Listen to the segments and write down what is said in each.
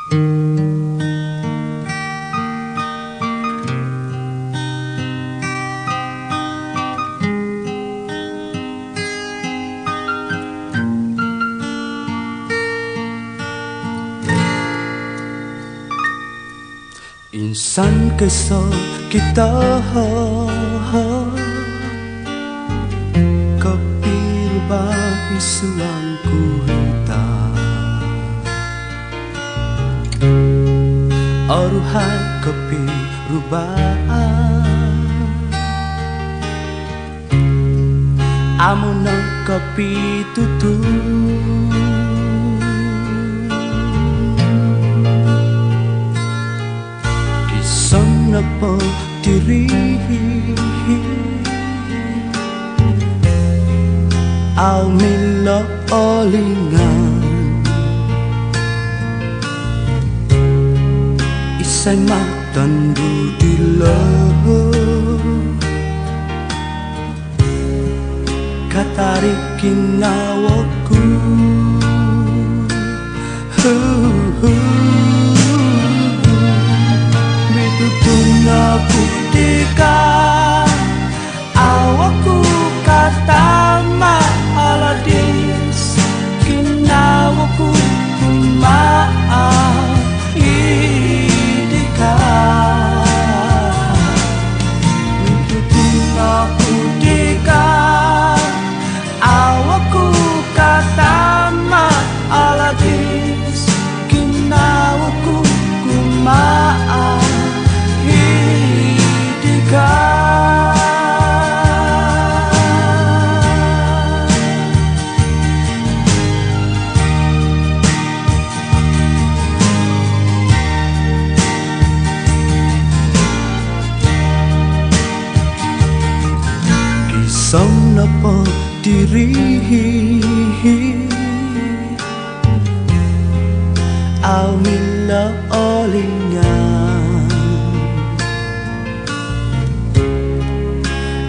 Insan kesal kita kopi rubah isuangku hentak Aruhan kopi rubah Amunang kopi tutu Napa diri Au milo olingan Isay matan dudilo Katarikin nawaku Aku dika awakku kata maaladis kinawaku kumaa idika Mitutin aku dika awakku kata maaladis kinawaku kumaa Kisam napa diri Au mila olingan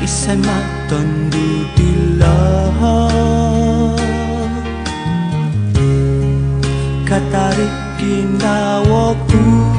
Isay matan dudila Katarikin nawaku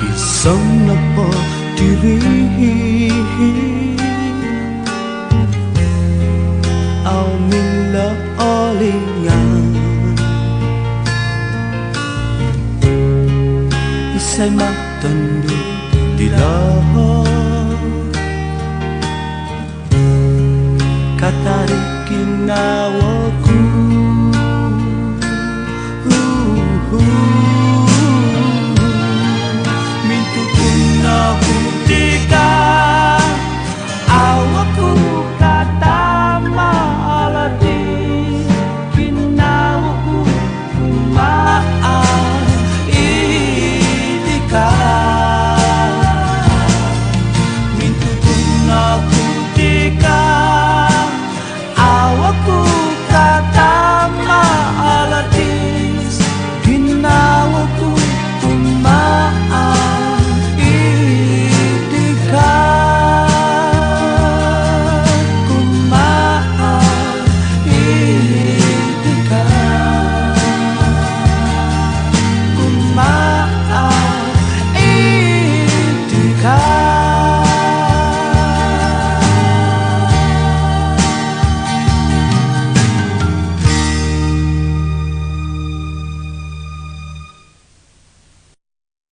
Kisam napa diri Au mila olingan Isay matan dudila Katarikin nawaku